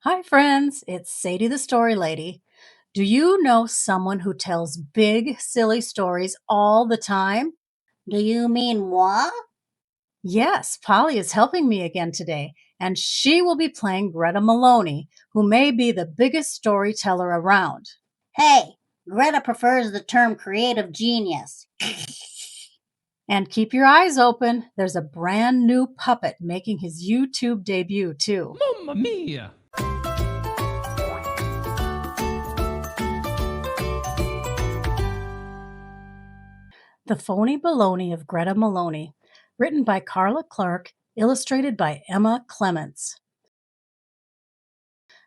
Hi, friends. It's Sadie the Story Lady. Do you know someone who tells big, silly stories all the time? Do you mean moi? Yes, Polly is helping me again today, and she will be playing Greta Maloney, who may be the biggest storyteller around. Hey, Greta prefers the term creative genius. And keep your eyes open. There's a brand new puppet making his YouTube debut, too. Mamma mia! The Phony Baloney of Greta Maloney, written by Karla Clark, illustrated by Emma Clements.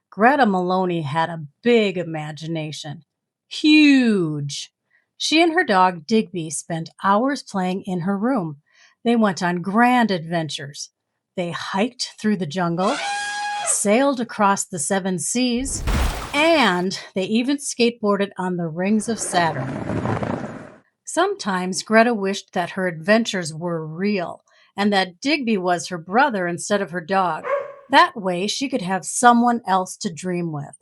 Greta Maloney had a big imagination. Huge. She and her dog Digby spent hours playing in her room. They went on grand adventures. They hiked through the jungle, sailed across the seven seas, and they even skateboarded on the rings of Saturn. Sometimes Greta wished that her adventures were real and that Digby was her brother instead of her dog. That way she could have someone else to dream with.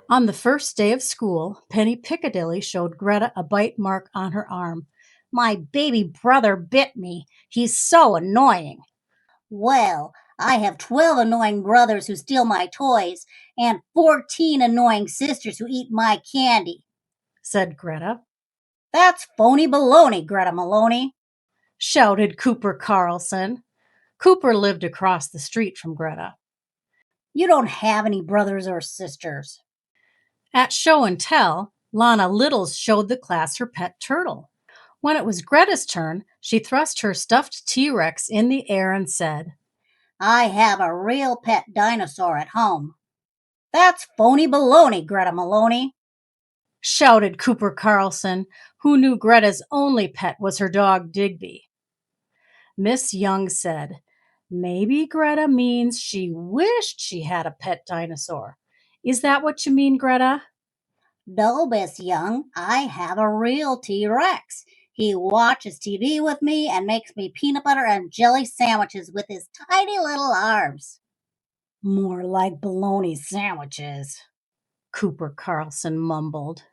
On the first day of school, Penny Piccadilly showed Greta a bite mark on her arm. My baby brother bit me. He's so annoying. Well, I have 12 annoying brothers who steal my toys and 14 annoying sisters who eat my candy, said Greta. That's phony baloney, Greta Maloney, shouted Cooper Carlson. Cooper lived across the street from Greta. You don't have any brothers or sisters. At show and tell, Lana Littles showed the class her pet turtle. When it was Greta's turn, she thrust her stuffed T-Rex in the air and said, I have a real pet dinosaur at home. That's phony baloney, Greta Maloney, shouted Cooper Carlson, who knew Greta's only pet was her dog Digby. Miss Young said, maybe Greta means she wished she had a pet dinosaur. Is that what you mean, Greta? No, Miss Young, I have a real T-Rex. He watches TV with me and makes me peanut butter and jelly sandwiches with his tiny little arms. More like bologna sandwiches, Cooper Carlson mumbled.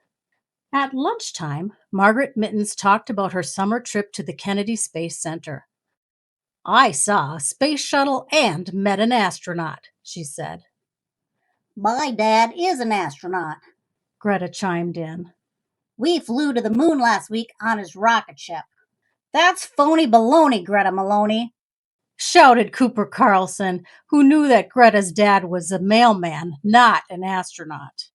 At lunchtime, Margaret Mittens talked about her summer trip to the Kennedy Space Center. I saw a space shuttle and met an astronaut, she said. My dad is an astronaut, Greta chimed in. We flew to the moon last week on his rocket ship. That's phony baloney, Greta Maloney, shouted Cooper Carlson, who knew that Greta's dad was a mailman, not an astronaut.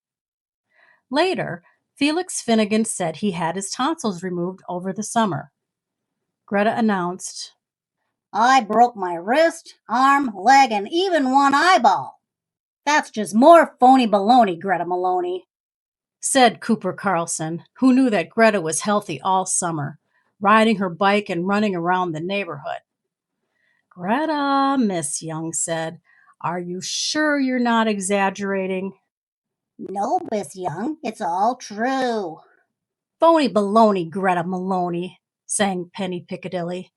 Later, Felix Finnegan said he had his tonsils removed over the summer. Greta announced, I broke my wrist, arm, leg, and even one eyeball. That's just more phony baloney, Greta Maloney, said Cooper Carlson, who knew that Greta was healthy all summer, riding her bike and running around the neighborhood. Greta, Miss Young said, are you sure you're not exaggerating? No, Miss Young, it's all true. Phony baloney, Greta Maloney, sang Penny Piccadilly.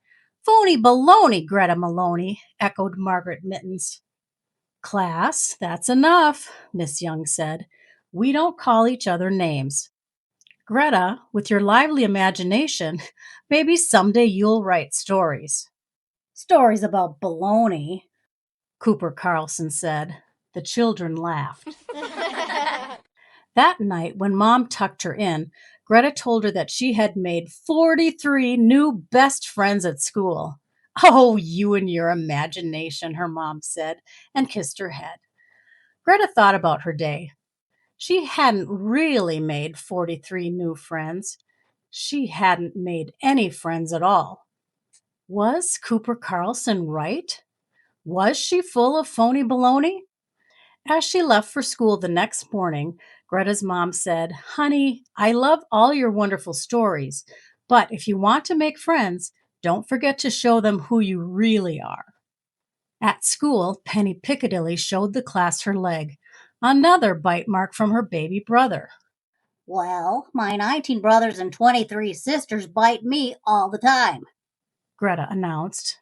Phony baloney, Greta Maloney, echoed Margaret Mittens. Class, that's enough, Miss Young said. We don't call each other names. Greta, with your lively imagination, maybe someday you'll write stories. Stories about baloney, Cooper Carlson said. The children laughed. That night, when Mom tucked her in, Greta told her that she had made 43 new best friends at school. Oh, you and your imagination, her mom said, and kissed her head. Greta thought about her day. She hadn't really made 43 new friends. She hadn't made any friends at all. Was Cooper Carlson right? Was she full of phony baloney? As she left for school the next morning, Greta's mom said, Honey, I love all your wonderful stories, but if you want to make friends, don't forget to show them who you really are. At school, Penny Piccadilly showed the class her leg, another bite mark from her baby brother. Well, my 19 brothers and 23 sisters bite me all the time, Greta announced.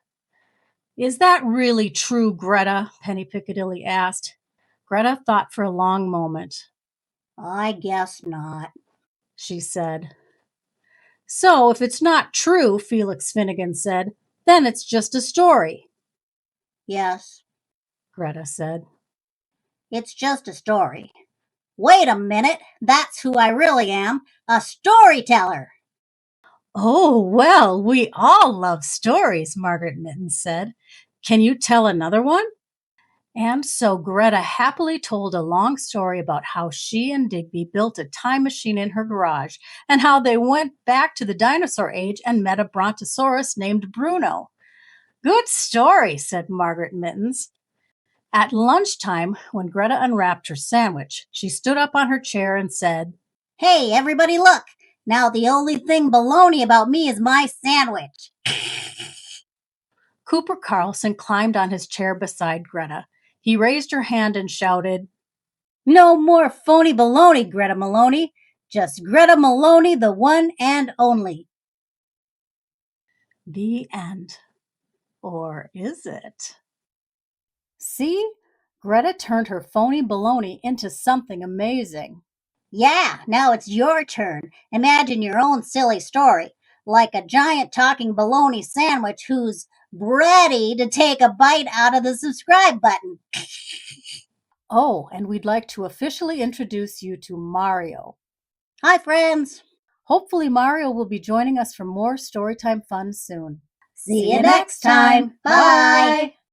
Is that really true, Greta? Penny Piccadilly asked. Greta thought for a long moment. I guess not, She said. So, if it's not true, Felix Finnegan said, then it's just a story, Yes, Greta said. it's just a story. Wait a minute, that's who I really am, a storyteller. Oh, well, we all love stories, Margaret Mitten said. Can you tell another one? And so Greta happily told a long story about how she and Digby built a time machine in her garage and how they went back to the dinosaur age and met a brontosaurus named Bruno. Good story, said Margaret Mittens. At lunchtime, when Greta unwrapped her sandwich, she stood up on her chair and said, Hey, everybody, look! Now the only thing baloney about me is my sandwich. Cooper Carlson climbed on his chair beside Greta. He raised her hand and shouted, No more phony baloney, Greta Maloney. Just Greta Maloney, the one and only. The end. Or is it? See? Greta turned her phony baloney into something amazing. Yeah, now it's your turn. Imagine your own silly story, like a giant talking baloney sandwich who's ready to take a bite out of the subscribe button. Oh, and we'd like to officially introduce you to Mario. Hi, friends. Hopefully, Mario will be joining us for more Storytime fun soon. See you next time. Bye.